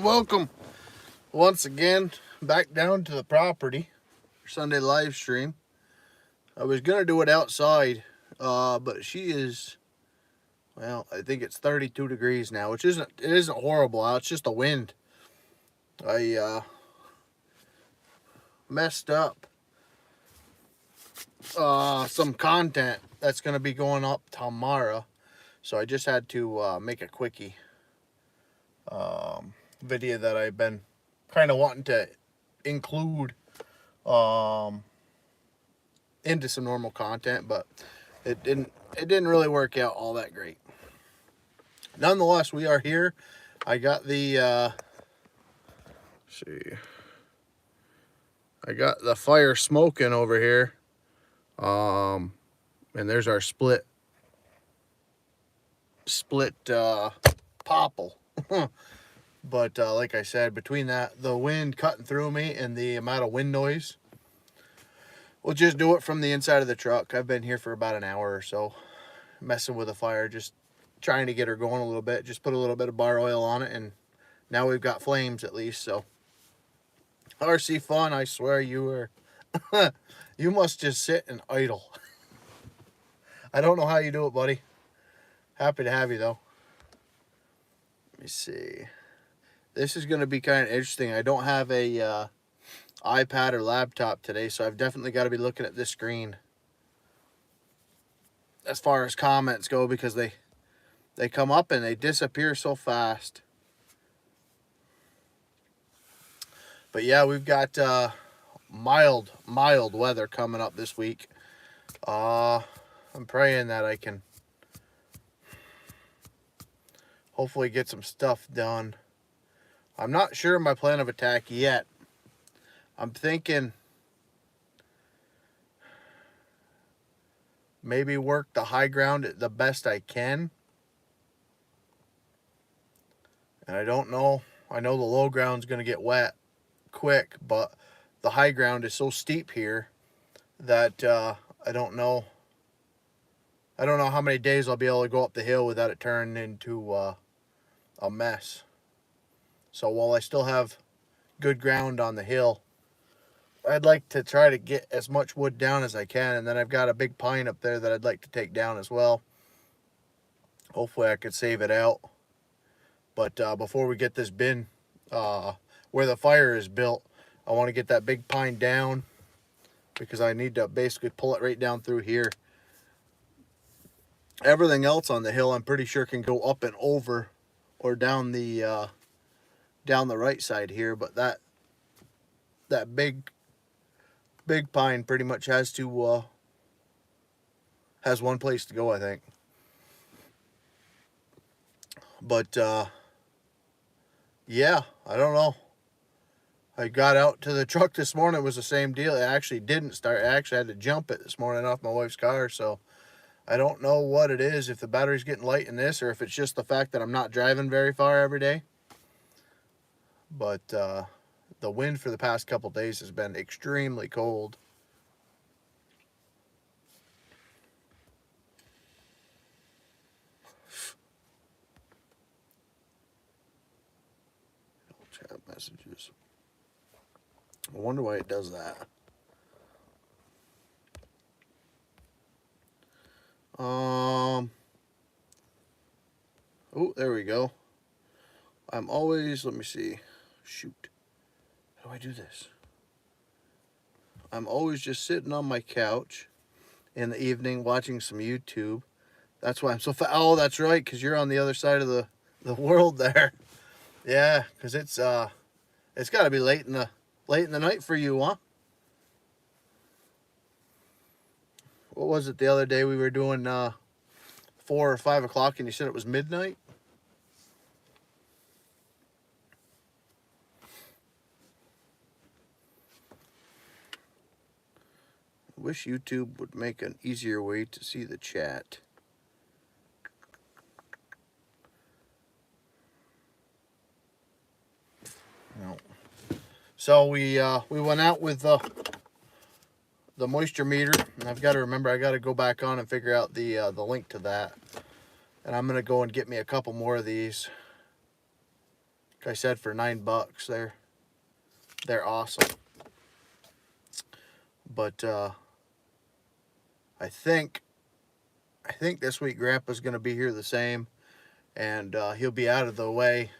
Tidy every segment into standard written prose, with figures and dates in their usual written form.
and welcome once again back down to the property for Sunday live stream. I was gonna do it outside, but she is, well, I think it's 32 degrees now, which isn't horrible out. It's just the wind. I messed up some content that's gonna be going up tomorrow, so I just had to make a quickie video that I've been kind of wanting to include into some normal content, but it didn't really work out all that great. Nonetheless, we are here. I got the I got the fire smoking over here, and there's our split popple. But like I said, between the wind cutting through me and the amount of wind noise, we'll just do it from the inside of the truck. I've been here for about an hour or so, messing with the fire, just trying to get her going a little bit. Just put a little bit of bar oil on it, and now we've got flames at least. So, RC Fun, I swear you were, you must just sit and idle. I don't know how you do it, buddy. Happy to have you, though. Let me see. This is going to be kind of interesting. I don't have a iPad or laptop today, so I've definitely got to be looking at this screen as far as comments go, because they come up and they disappear so fast. But yeah, we've got mild weather coming up this week. I'm praying that I can hopefully get some stuff done. I'm not sure of my plan of attack yet. I'm thinking maybe work the high ground the best I can. And I don't know. I know the low ground's going to get wet quick, but the high ground is so steep here that I don't know. I don't know how many days I'll be able to go up the hill without it turning into a mess. So while I still have good ground on the hill, I'd like to try to get as much wood down as I can. And then I've got a big pine up there that I'd like to take down as well. Hopefully I could save it out. But before we get this bin where the fire is built, I want to get that big pine down, because I need to basically pull it right down through here. Everything else on the hill I'm pretty sure can go up and over or down the right side here, but that big pine pretty much has one place to go, I think. But yeah, I don't know. I got out to the truck this morning. It was the same deal. It actually didn't start. I actually had to jump it this morning off my wife's car. So I don't know what it is, if the battery's getting light in this, or if it's just the fact that I'm not driving very far every day. But the wind for the past couple days has been extremely cold. Chat messages. I wonder why it does that. Oh, there we go. I'm always, let me see. Shoot. How do I do this? I'm always just sitting on my couch in the evening watching some YouTube. That's why I'm so fast. Oh, that's right, because you're on the other side of the world there. Yeah, because it's got to be late in the night for you, huh? What was it the other day we were doing 4 or 5 o'clock and you said it was midnight? I wish YouTube would make an easier way to see the chat. No. So we went out with the moisture meter, and I've got to remember, I got to go back on and figure out the link to that. And I'm gonna go and get me a couple more of these. like I said, for $9. They're awesome. But I think this week Grandpa's going to be here the same, and he'll be out of the way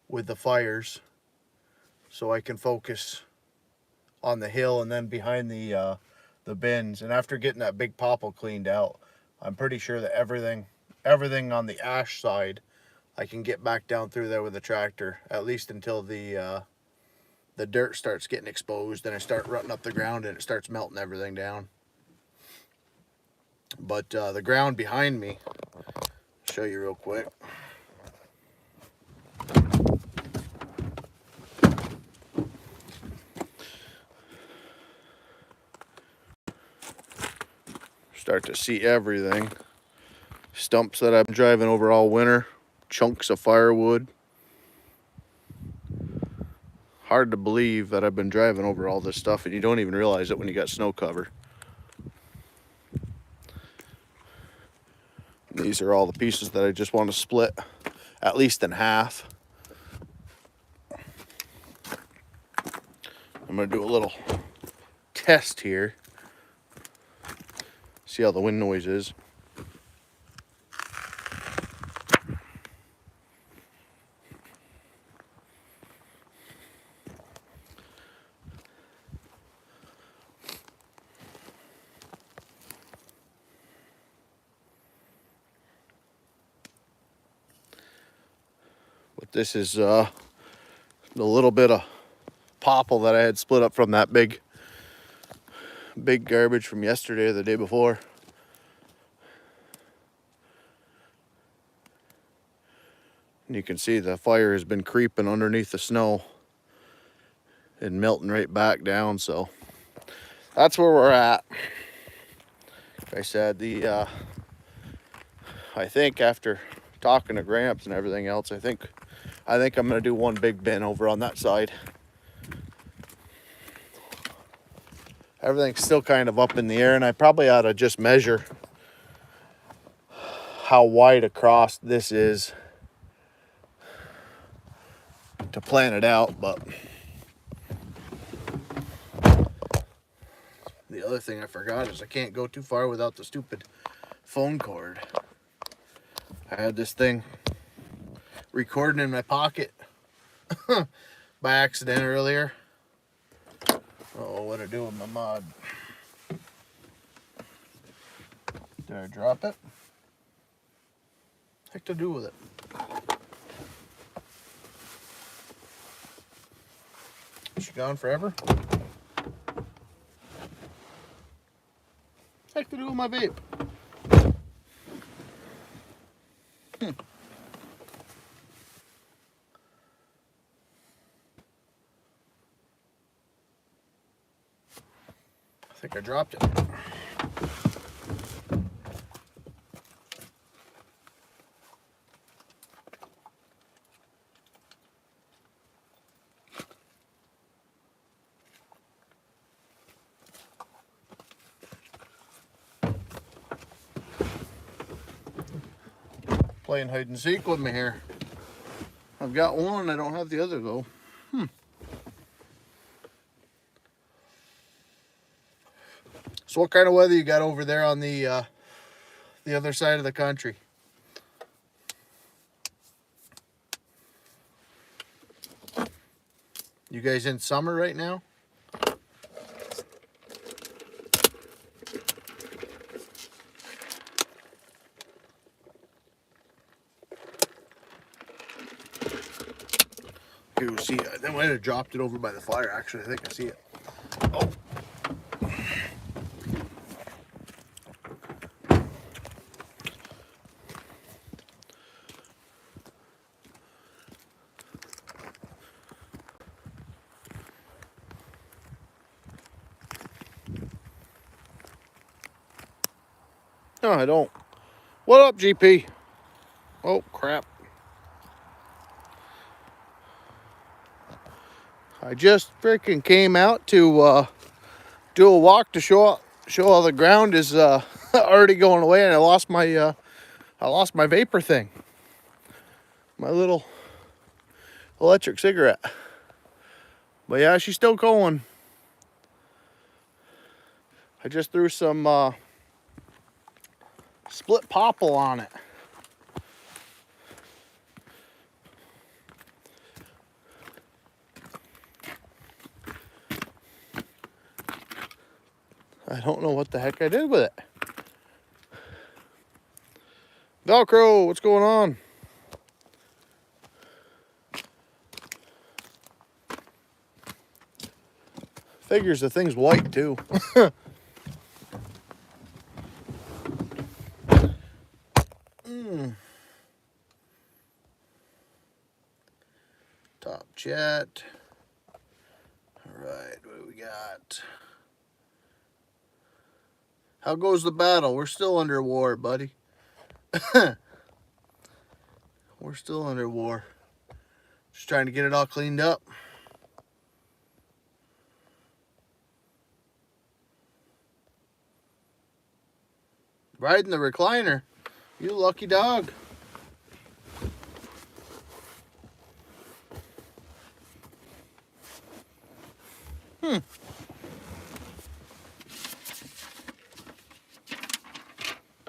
with the fires, so I can focus on the hill and then behind the bins. And after getting that big popple cleaned out, I'm pretty sure that everything on the ash side, I can get back down through there with the tractor, at least until the dirt starts getting exposed and I start rutting up the ground and it starts melting everything down. But the ground behind me, I'll show you real quick. Start to see everything. Stumps that I've been driving over all winter, chunks of firewood. Hard to believe that I've been driving over all this stuff and you don't even realize it when you got snow cover. These are all the pieces that I just want to split at least in half. I'm going to do a little test here. See how the wind noise is. But this is the little bit of popple that I had split up from that big garbage from yesterday or the day before. And you can see the fire has been creeping underneath the snow and melting right back down. So that's where we're at. Like I said, I think after talking to Gramps and everything else, I think I'm gonna do one big bin over on that side. Everything's still kind of up in the air, and I probably ought to just measure how wide across this is to plan it out. But the other thing I forgot is I can't go too far without the stupid phone cord. I had this thing recording in my pocket by accident earlier. Oh, what'd I do with my mod? Did I drop it? Heck to do with it? Is she gone forever? Heck to do with my vape? I think I dropped it. Playing hide and seek with me here. I've got one, I don't have the other though. So what kind of weather you got over there on the other side of the country? You guys in summer right now? Here we see. I might have dropped it over by the fire. Actually, I think I see it. Oh. No, I don't. What up, GP? Oh, crap. I just freaking came out to do a walk to show how the ground is already going away, and I lost my vapor thing. My little electric cigarette. But yeah, she's still going. I just threw some split popple on it. I don't know what the heck I did with it. Velcro, what's going on? Figures the thing's white too. Top chat. All right, what do we got? How goes the battle? We're still under war, buddy. We're still under war. Just trying to get it all cleaned up. Riding the recliner. You lucky dog.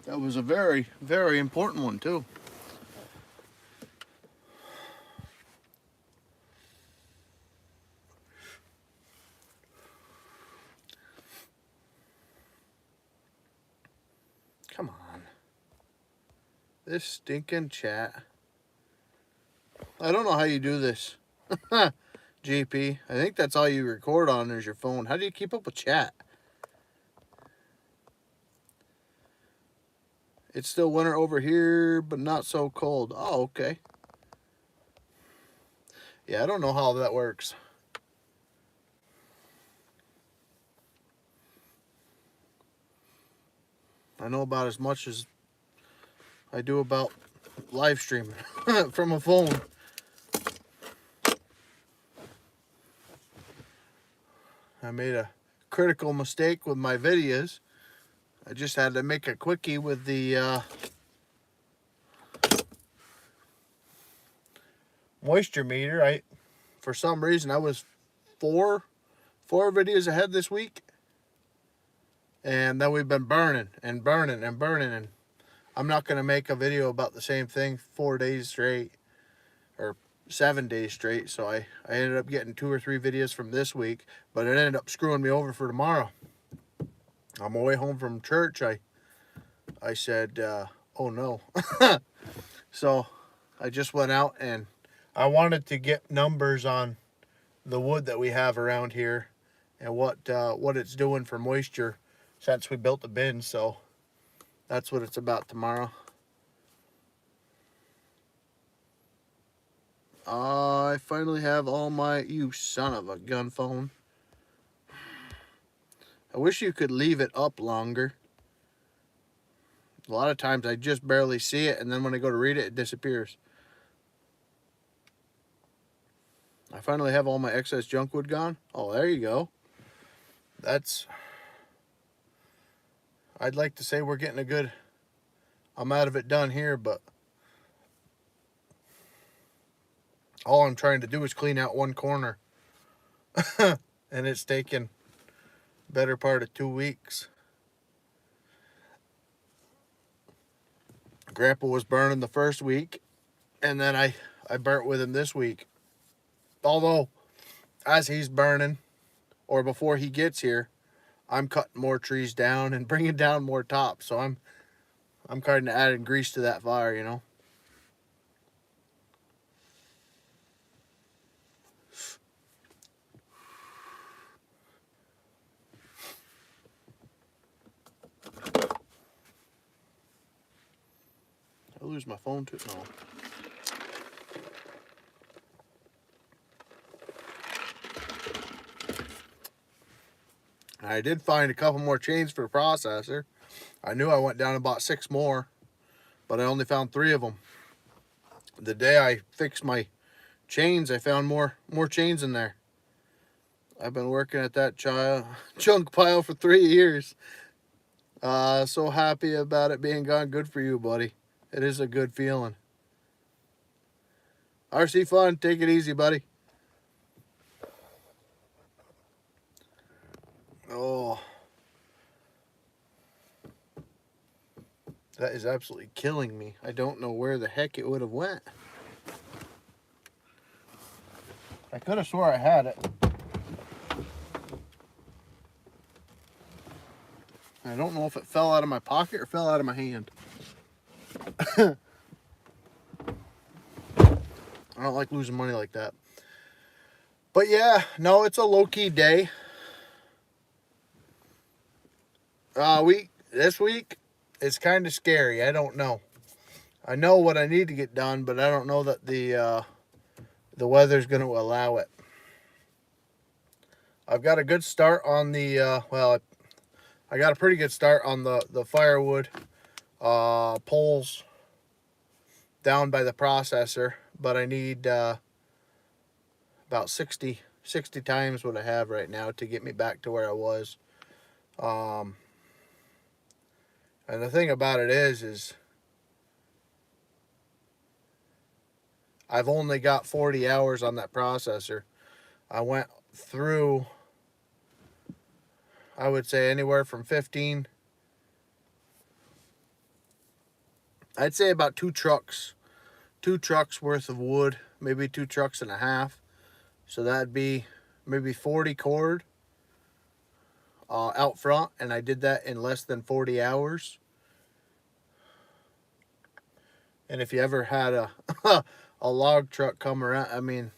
That was a very, very important one too. Come on. This stinking chat. I don't know how you do this. GP. I think that's all you record on is your phone. How do you keep up with chat? It's still winter over here, but not so cold. Oh, okay. Yeah, I don't know how that works. I know about as much as I do about live streaming from a phone. I made a critical mistake with my videos. I just had to make a quickie with the moisture meter. For some reason, I was four videos ahead this week. And then we've been burning and burning and burning. And I'm not going to make a video about the same thing 4 days straight. Or 7 days straight. So I ended up getting 2 or 3 videos from this week. But it ended up screwing me over for tomorrow. On my way home from church, I said, oh no. So I just went out and I wanted to get numbers on the wood that we have around here and what it's doing for moisture since we built the bin. So that's what it's about tomorrow. I finally have all my, you son of a gun phone. I wish you could leave it up longer. A lot of times I just barely see it, and then when I go to read it, it disappears. I finally have all my excess junk wood gone. Oh, there you go. I'd like to say we're getting a good amount of it done here, but all I'm trying to do is clean out one corner. And it's taken better part of 2 weeks. Grandpa was burning the first week, and then I burnt with him this week. Although, as he's burning, or before he gets here, I'm cutting more trees down and bringing down more tops. So I'm kind of adding grease to that fire, you know. I lose my phone too. No. I did find a couple more chains for the processor. I knew I went down and bought 6 more, but I only found 3 of them. The day I fixed my chains, I found more chains in there. I've been working at that junk pile for 3 years. So happy about it being gone. Good for you, buddy. It is a good feeling. RC Fun, take it easy, buddy. Oh, that is absolutely killing me. I don't know where the heck it would have went. I could have swore I had it. I don't know if it fell out of my pocket or fell out of my hand. I don't like losing money like that. But yeah, no, it's a low-key day. This week is kind of scary. I don't know. I know what I need to get done, but I don't know that the weather's going to allow it. I've got a good start on the I got a pretty good start on the firewood poles down by the processor, but I need about 60 times what I have right now to get me back to where I was. And the thing about it is I've only got 40 hours on that processor. I went through, I would say, anywhere from 15, I'd say about 2 trucks worth of wood, maybe 2 trucks and a half. So that'd be maybe 40 cord out front, and I did that in less than 40 hours. And if you ever had a a log truck come around, I mean,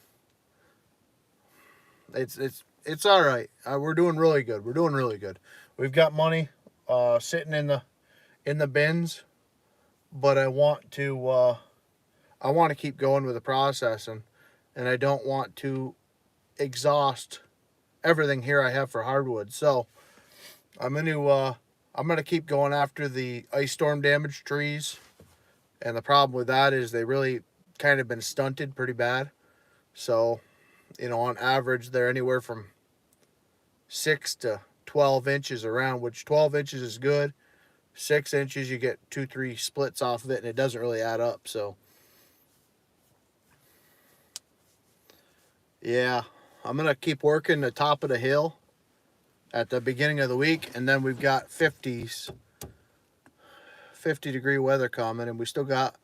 it's all right. We're doing really good. We're doing really good. We've got money sitting in the bins, but I want to keep going with the processing, and I don't want to exhaust everything here I have for hardwood. So I'm gonna keep going after the ice storm damaged trees, and the problem with that is they really kind of been stunted pretty bad. So, on average, they're anywhere from 6 to 12 inches around, which 12 inches is good. 6 inches, you get 2-3 splits off of it, and it doesn't really add up. So, yeah, I'm going to keep working the top of the hill at the beginning of the week, and then we've got 50-degree weather coming, and we still got,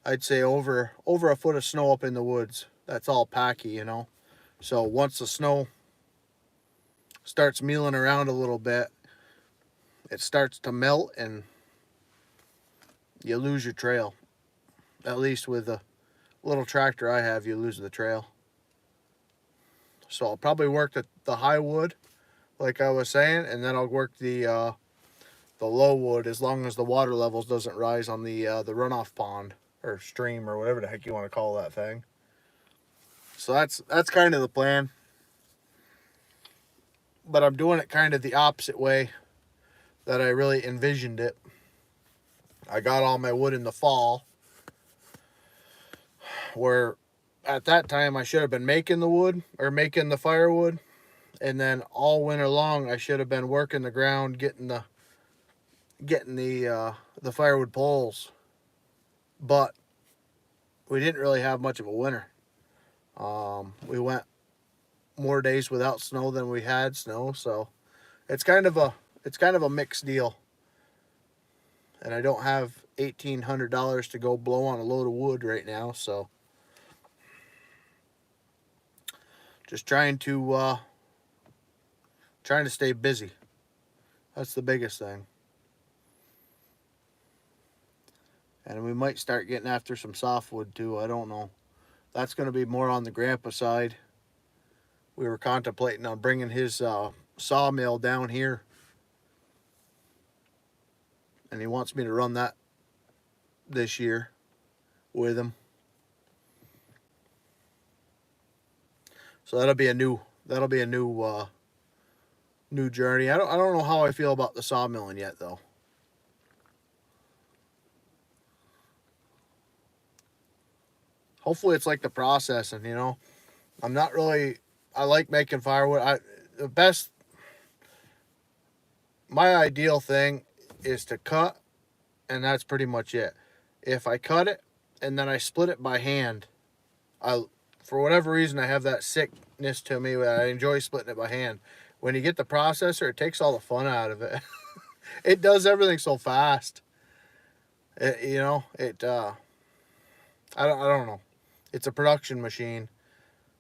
I'd say, over a foot of snow up in the woods. That's all packy, So once the snow starts mealing around a little bit, it starts to melt, and you lose your trail. At least with the little tractor I have, you lose the trail. So I'll probably work the high wood, like I was saying, and then I'll work the low wood as long as the water levels doesn't rise on the runoff pond or stream or whatever the heck you want to call that thing. So that's kind of the plan. But I'm doing it kind of the opposite way that I really envisioned it. I got all my wood in the fall, where at that time I should have been making the wood or making the firewood, and then all winter long I should have been working the ground, getting the firewood poles. But we didn't really have much of a winter. We went more days without snow than we had snow, so it's kind of a mixed deal. And I don't have $1,800 to go blow on a load of wood right now, so just trying to stay busy. That's the biggest thing. And we might start getting after some softwood too. I don't know. That's going to be more on the grandpa side. We were contemplating on bringing his sawmill down here, and he wants me to run that this year with him. So that'll be a new new journey. I don't know how I feel about the sawmilling yet, though. Hopefully it's like the processing, I'm not really, I like making firewood. My ideal thing is to cut, and that's pretty much it. If I cut it and then I split it by hand, For whatever reason, I have that sickness to me that I enjoy splitting it by hand. When you get the processor, it takes all the fun out of it. It does everything so fast. I don't know. It's a production machine,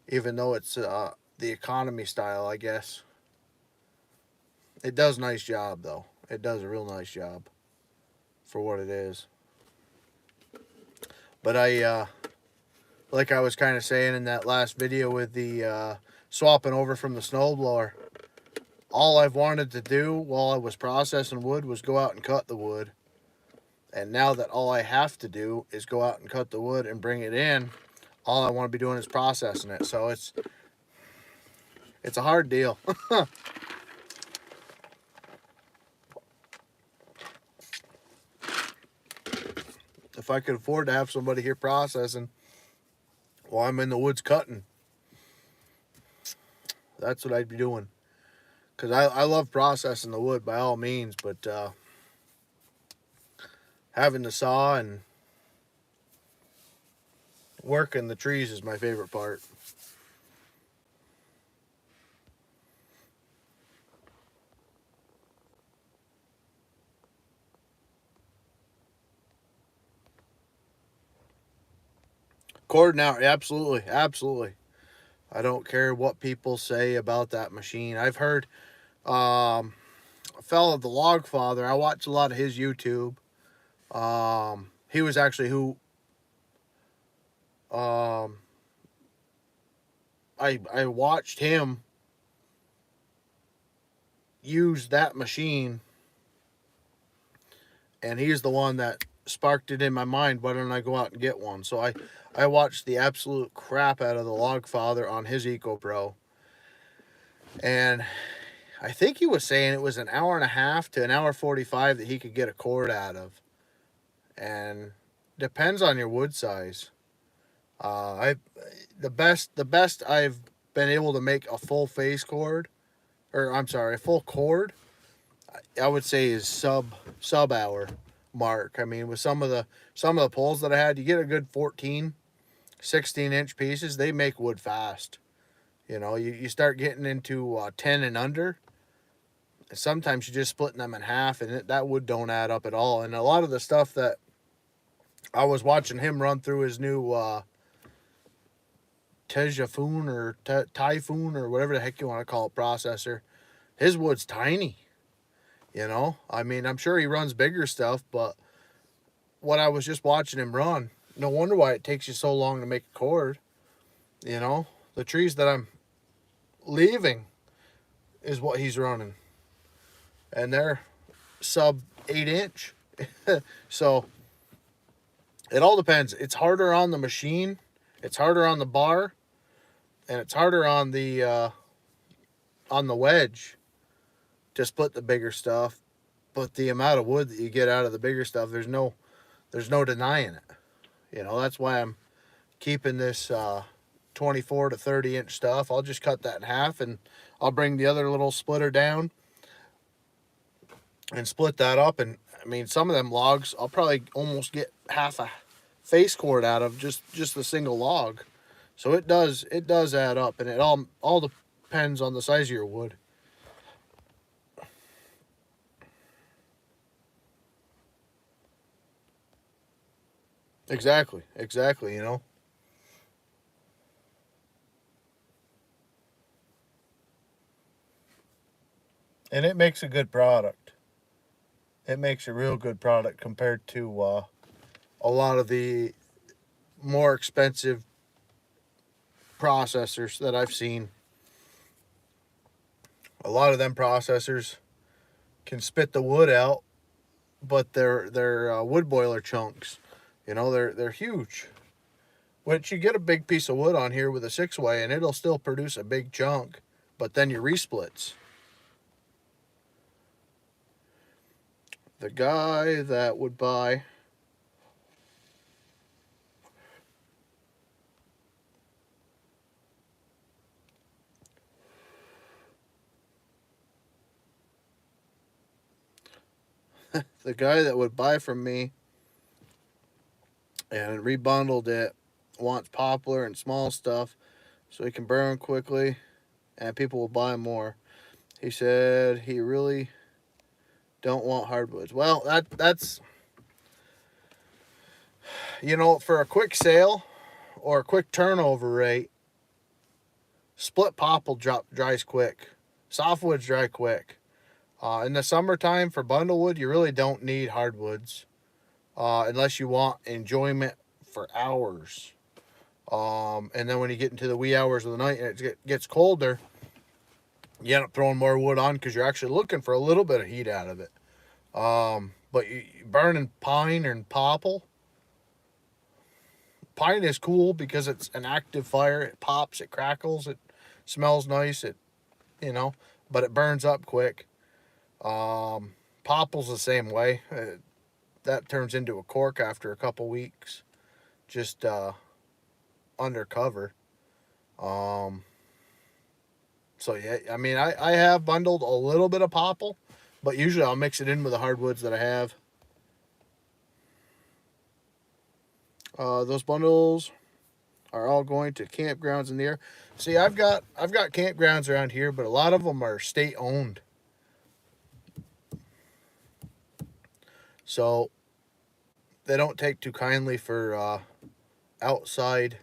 even though it's the economy style, I guess. It does a nice job, though. It does a real nice job for what it is. But like I was kind of saying in that last video with the swapping over from the snowblower, all I've wanted to do while I was processing wood was go out and cut the wood. And now that all I have to do is go out and cut the wood and bring it in, all I want to be doing is processing it. So it's a hard deal. If I could afford to have somebody here processing while I'm in the woods cutting, that's what I'd be doing. Because I love processing the wood by all means, but having the saw and working the trees is my favorite part. Cord now, absolutely, absolutely. I don't care what people say about that machine. I've heard a fellow, the Log Father, I watch a lot of his YouTube. He was actually who I watched him use that machine, and he's the one that sparked it in my mind. Why don't I go out and get one? So I watched the absolute crap out of the Log Father on his Eco Pro, and I think he was saying it was an hour and a half to an hour 45 that he could get a cord out of, and depends on your wood size. The best I've been able to make a full face cord, or I'm sorry, a full cord, I would say is sub hour mark. I mean, with some of the poles that I had, you get a good 14, 16-inch pieces. They make wood fast. You know, you start getting into 10 and under, and sometimes you're just splitting them in half, and that wood don't add up at all. And a lot of the stuff that I was watching him run through his new Typhoon or Typhoon or whatever the heck you want to call it processor, his wood's tiny. You know, I mean, I'm sure he runs bigger stuff, but what I was just watching him run, no wonder why it takes you so long to make a cord. You know, the trees that I'm leaving is what he's running, and they're sub 8-inch. So it all depends. It's harder on the machine, it's harder on the bar, and it's harder on the wedge to split the bigger stuff. But the amount of wood that you get out of the bigger stuff, there's no denying it. You know, that's why I'm keeping this 24 to 30-inch stuff. I'll just cut that in half, and I'll bring the other little splitter down and split that up. And I mean, some of them logs, I'll probably almost get half a face cord out of just a single log. So it does add up, and it all depends on the size of your wood. Exactly, you know. And it makes a good product. It makes a real good product compared to a lot of the more expensive processors that I've seen. A lot of them processors can spit the wood out, but they're wood boiler chunks. You know, they're huge. Which you get a big piece of wood on here with a 6-way, and it'll still produce a big chunk, but then your resplits. The guy that would buy from me and rebundled it wants poplar and small stuff so he can burn quickly and people will buy more. He said he really don't want hardwoods. Well, that's for a quick sale or a quick turnover rate, split popple dries quick. Softwoods dry quick. In the summertime for bundlewood, you really don't need hardwoods unless you want enjoyment for hours. And then when you get into the wee hours of the night and it gets colder, you end up throwing more wood on because you're actually looking for a little bit of heat out of it. But burning pine and popple, pine is cool because it's an active fire. It pops, it crackles, it smells nice. But it burns up quick. Popple's the same way. That turns into a cork after a couple weeks, just undercover. So yeah, I mean, I have bundled a little bit of popple, but usually I'll mix it in with the hardwoods that I have. Those bundles are all going to campgrounds in the area. See, I've got campgrounds around here, but a lot of them are state owned. So they don't take too kindly for outside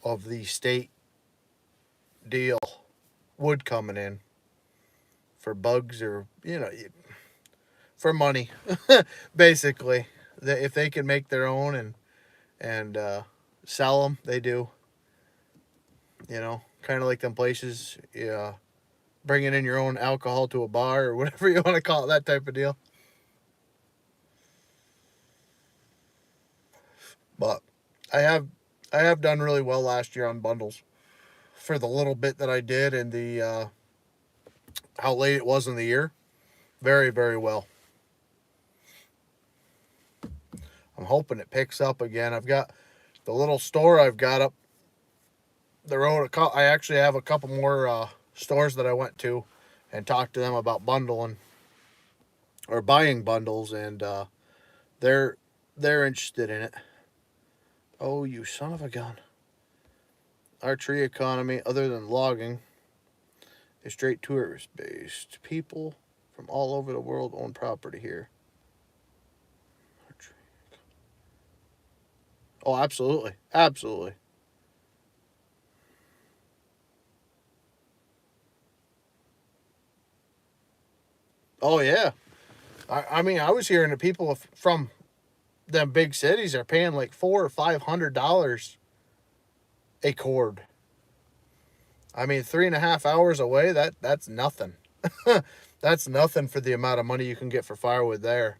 of the state deal wood coming in for bugs or for money. Basically, if they can make their own and sell them, they do. Kind of like them places, bringing in your own alcohol to a bar or whatever you want to call it, that type of deal. But I have done really well last year on bundles for the little bit that I did and the how late it was in the year. Very, very well. I'm hoping it picks up again. I've got the little store I've got up the road. I actually have a couple more stores that I went to and talked to them about bundling or buying bundles, and they're interested in it. Oh, you son of a gun. Our tree economy, other than logging, is straight tourist based. People from all over the world own property here. Oh, absolutely. Absolutely. Oh, yeah. I mean, I was hearing that people from them big cities are paying like $400 or $500 a cord. I mean, 3.5 hours away, that's nothing. That's nothing for the amount of money you can get for firewood there.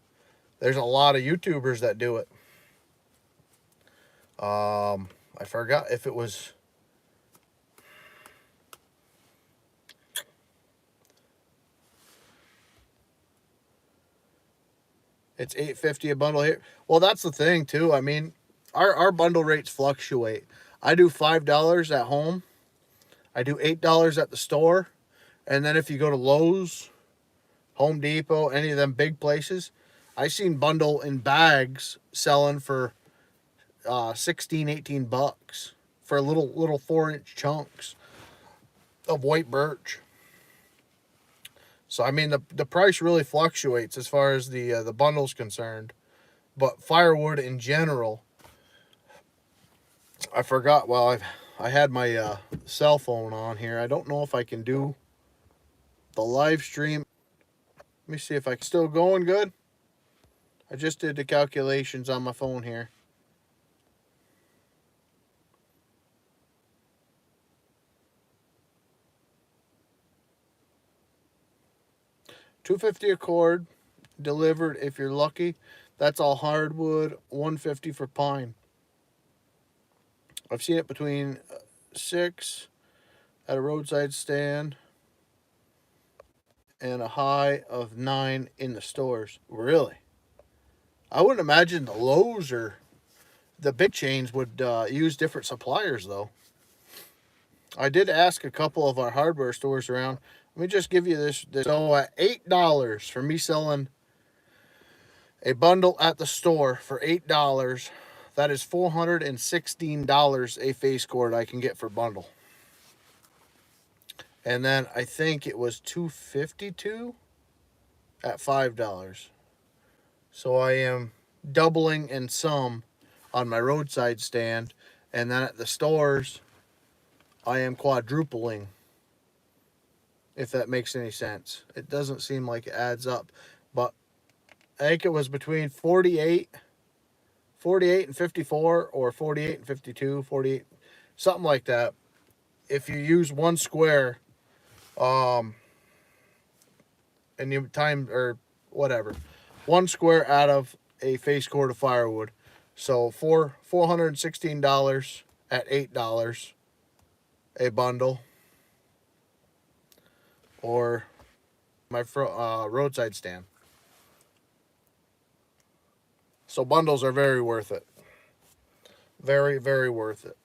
There's a lot of YouTubers that do it. I forgot if it was. It's $8.50 a bundle here. Well, that's the thing too. I mean, our bundle rates fluctuate. I do $5 at home. I do $8 at the store, and then if you go to Lowe's, Home Depot, any of them big places, I seen bundle in bags selling for 16, $18 for little 4-inch chunks of white birch. So I mean the price really fluctuates as far as the bundle's concerned, but firewood in general, I forgot. Well, I had my cell phone on here. I don't know if I can do the live stream. Let me see if I can still going good. I just did the calculations on my phone here. $250 a cord delivered if you're lucky. That's all hardwood. $150 for pine. I've seen it between 6 at a roadside stand and a high of 9 in the stores. Really? I wouldn't imagine the Lowe's or the big chains would use different suppliers, though. I did ask a couple of our hardware stores around. Let me just give you this. So at $8 for me selling a bundle at the store for $8, That is $416 a face cord I can get for bundle. And then I think it was $252 at $5. So I am doubling in sum on my roadside stand. And then at the stores, I am quadrupling, if that makes any sense. It doesn't seem like it adds up. But I think it was between 48 and 54, or 48 and 52, 48, something like that. If you use one square, and you time, or whatever, one square out of a face cord of firewood. So $416 at $8 a bundle, or my roadside stand. So bundles are very worth it. Very, very worth it.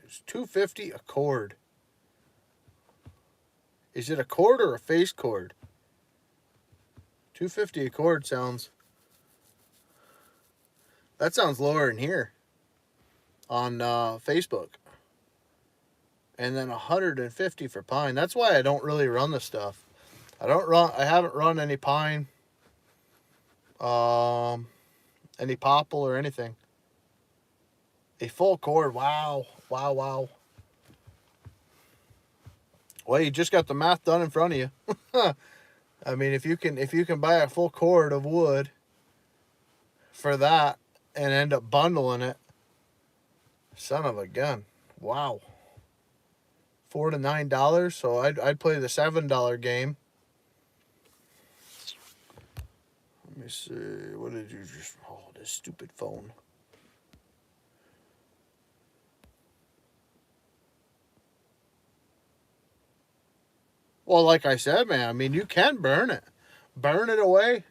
It's $250 a cord. Is it a cord or a face cord? $250 a cord sounds. That sounds lower in here on Facebook. And then $150 for pine. That's why I don't really run the stuff. I haven't run any pine, any popple or anything. A full cord. Wow. Wow, wow. Well, you just got the math done in front of you. I mean, if you can buy a full cord of wood for that and end up bundling it, son of a gun. Wow. $4 to $9. So I'd play the $7 game. Let me see. What did you just? Oh, this stupid phone. Well, like I said, man, I mean, you can burn it away.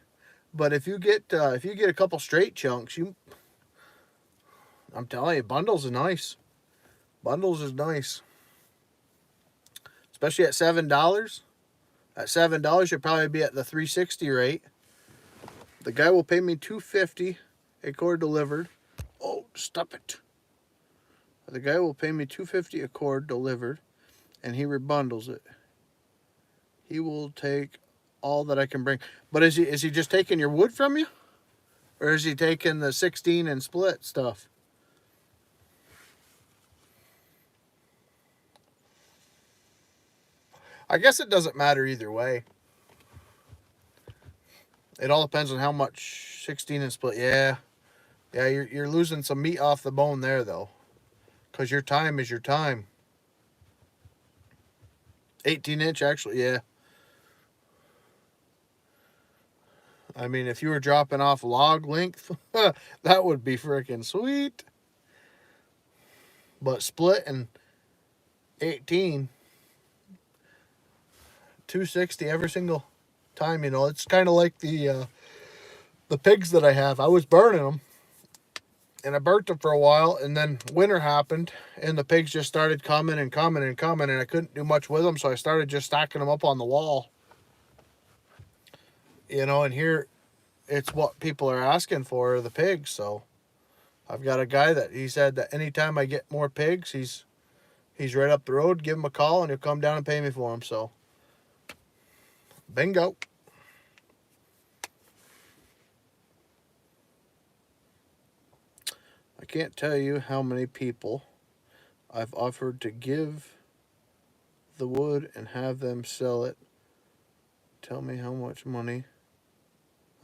But if you get a couple straight chunks, I'm telling you, bundles is nice. Bundles is nice, especially at $7. At $7, you'll probably be at the 360 rate. The guy will pay me $250 a cord delivered. Oh, stop it! The guy will pay me $250 a cord delivered, and he rebundles it. He will take all that I can bring. But is he just taking your wood from you? Or is he taking the 16 and split stuff? I guess it doesn't matter either way. It all depends on how much 16 and split. Yeah. Yeah, you're losing some meat off the bone there, though. Because your time is your time. 18-inch, actually, yeah. I mean, if you were dropping off log length, that would be freaking sweet. But split and 18, 260 every single time, it's kind of like the pigs that I have. I was burning them, and I burnt them for a while, and then winter happened, and the pigs just started coming and coming and coming, and I couldn't do much with them, so I started just stacking them up on the wall. And here, it's what people are asking for, the pigs. So I've got a guy that he said that anytime I get more pigs, he's right up the road. Give him a call and he'll come down and pay me for them. So bingo. I can't tell you how many people I've offered to give the wood and have them sell it. Tell me how much money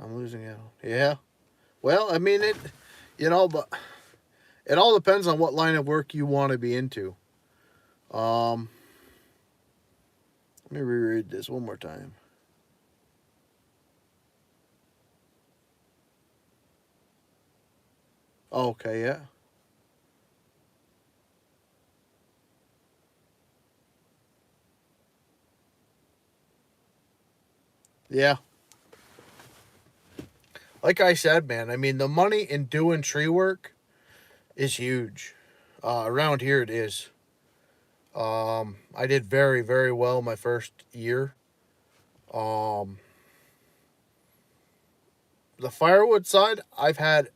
I'm losing out. Yeah. Well, I mean, but it all depends on what line of work you want to be into. Let me reread this one more time. Okay, yeah. Yeah. like I said, man, I mean, the money in doing tree work is huge. Around here it is. I did very, very well my first year. Um, the firewood side, I've had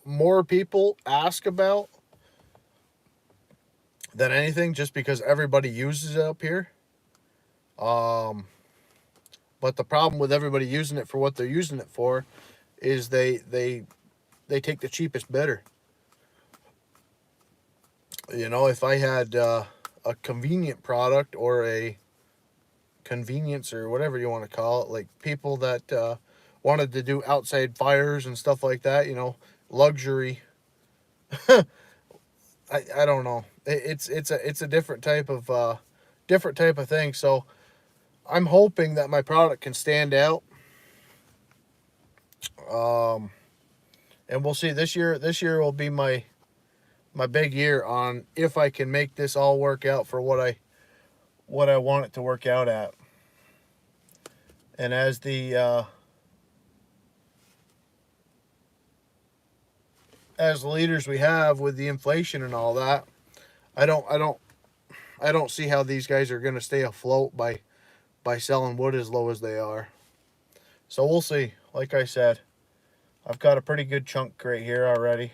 more people ask about than anything just because everybody uses it up here. Um, but the problem with everybody using it for what they're using it for is they take the cheapest bidder. You know, if I had a convenient product or a convenience or whatever you want to call it, like people that wanted to do outside fires and stuff like that, you know, luxury. I don't know. It's a different type of thing. So I'm hoping that my product can stand out. Um, and we'll see. This year will be my big year on if I can make this all work out for what I want it to work out at. And as the leaders we have with the inflation and all that, I don't I don't I don't see how these guys are going to stay afloat by selling wood as low as they are. So we'll see. Like I said, I've got a pretty good chunk right here already,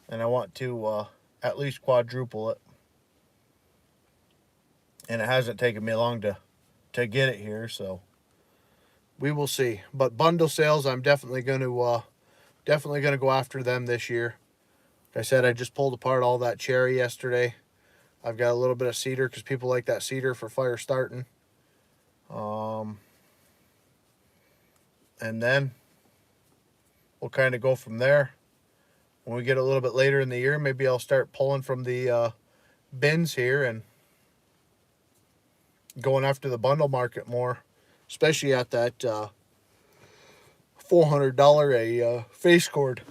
and I want to at least quadruple it. And it hasn't taken me long to get it here, so we will see. But bundle sales, I'm definitely going to go after them this year. Like I said, I just pulled apart all that cherry yesterday. I've got a little bit of cedar because people like that cedar for fire starting. And then we'll kind of go from there. When we get a little bit later in the year, maybe I'll start pulling from the bins here and going after the bundle market more, especially at that $400 a face cord.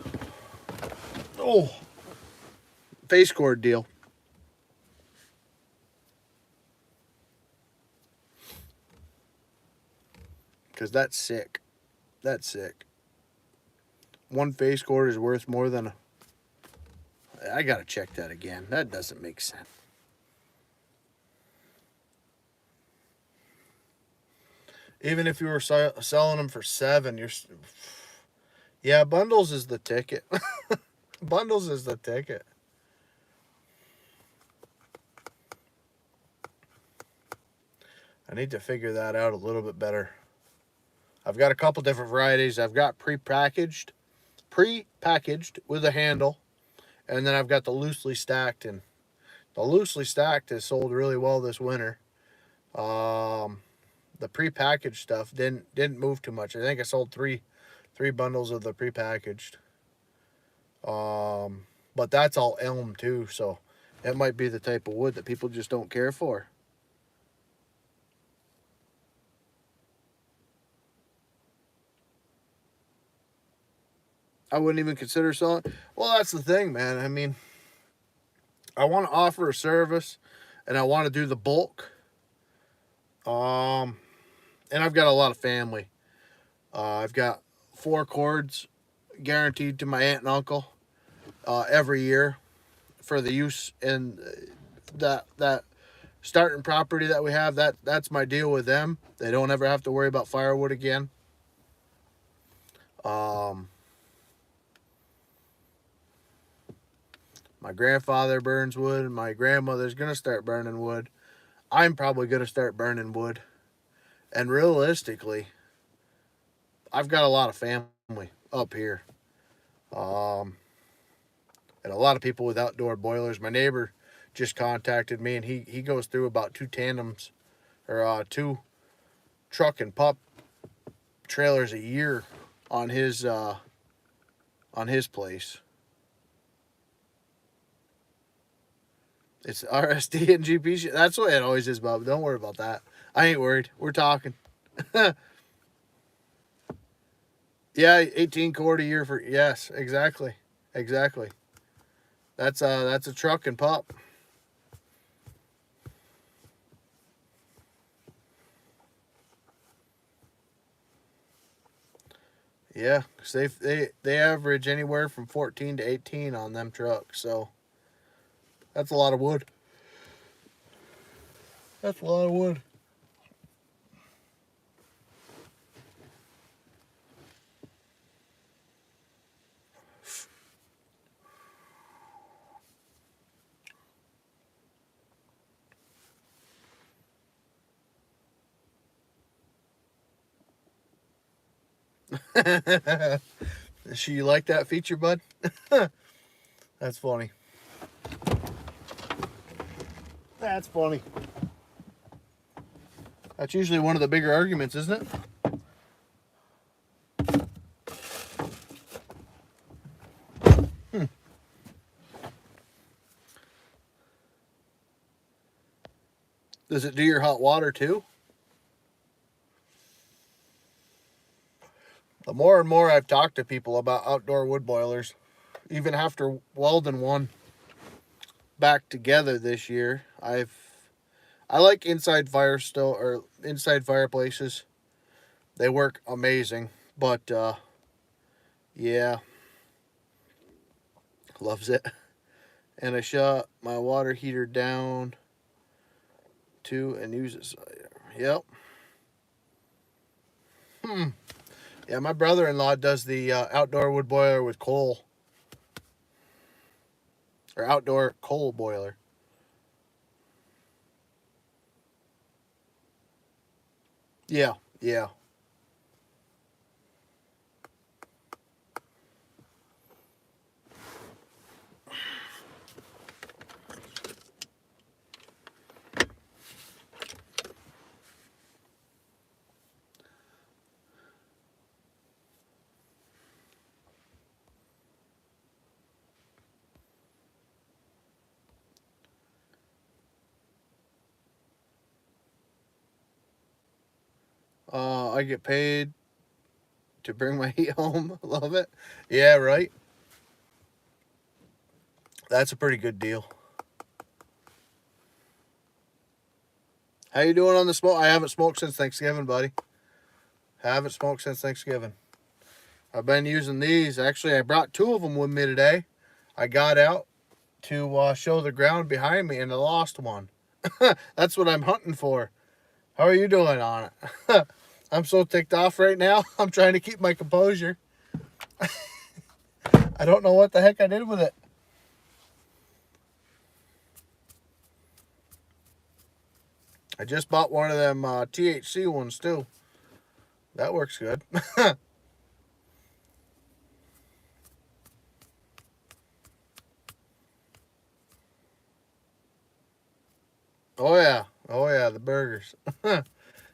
Oh, face cord deal. Because that's sick. That's sick. One face cord is worth more than I gotta check that again. That doesn't make sense. Even if you were selling them for 7, yeah, bundles is the ticket. Bundles is the ticket. I need to figure that out a little bit better. I've got a couple different varieties. I've got prepackaged with a handle, and then I've got the loosely stacked, and the loosely stacked has sold really well this winter. The prepackaged stuff didn't move too much. I think I sold three bundles of the prepackaged. But that's all elm too, so it might be the type of wood that people just don't care for. I wouldn't even consider selling. Well, that's the thing, man. I mean, I want to offer a service, and I want to do the bulk. And I've got a lot of family. I've got 4 cords guaranteed to my aunt and uncle every year for the use in that starting property that we have. That's my deal with them. They don't ever have to worry about firewood again. My grandfather burns wood, and my grandmother's gonna start burning wood. I'm probably gonna start burning wood. And realistically, I've got a lot of family up here. Um, and a lot of people with outdoor boilers. My neighbor just contacted me, and he goes through about 2 tandems or 2 truck and pup trailers a year on his place. It's RSD and GP shit. That's what it always is, Bob. Don't worry about that. I ain't worried. We're talking. Yeah, 18 cord a year for, yes, exactly. Exactly. That's a truck and pup. Yeah, because they average anywhere from 14 to 18 on them trucks, so that's a lot of wood. That's a lot of wood. You like that feature, bud? That's funny. That's funny. That's usually one of the bigger arguments, isn't it? Does it do your hot water too? The more and more I've talked to people about outdoor wood boilers, even after welding one back together this year, I like inside inside fireplaces. They work amazing, but yeah, loves it. And I shut my water heater down too and use it. Yep. Yeah, my brother-in-law does the outdoor wood boiler with coal. Or outdoor coal boiler. Yeah, yeah. I get paid to bring my heat home. Love it. Yeah, right. That's a pretty good deal. How you doing on the smoke? I haven't smoked since Thanksgiving, buddy. Haven't smoked since Thanksgiving. I've been using these. Actually, I brought two of them with me today. I got out to show the ground behind me, and I lost one. That's what I'm hunting for. How are you doing on it? I'm so ticked off right now. I'm trying to keep my composure. I don't know what the heck I did with it. I just bought one of them THC ones too. That works good. Oh yeah. Oh yeah, the burgers.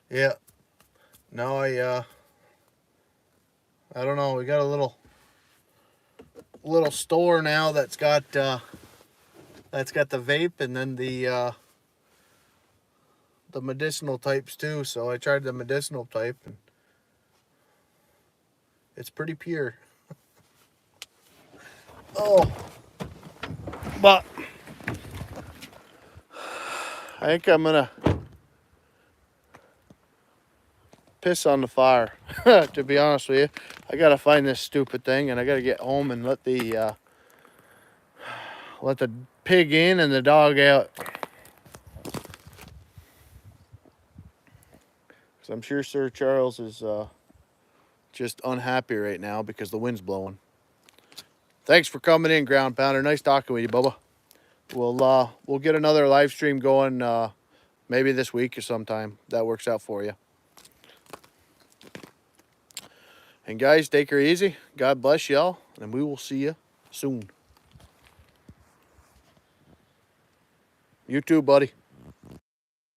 Yeah. No, I don't know. We got a little store now that's got the vape and then the medicinal types too. So I tried the medicinal type and it's pretty pure. Oh, but I think I'm gonna piss on the fire. To be honest with you, I gotta find this stupid thing and I gotta get home and let the pig in and the dog out. Because I'm sure Sir Charles is just unhappy right now because the wind's blowing. Thanks for coming in, Ground Pounder. Nice talking with you, Bubba. We'll get another live stream going maybe this week or sometime. That works out for you. And guys, take her easy. God bless y'all, and we will see you soon. You too, buddy.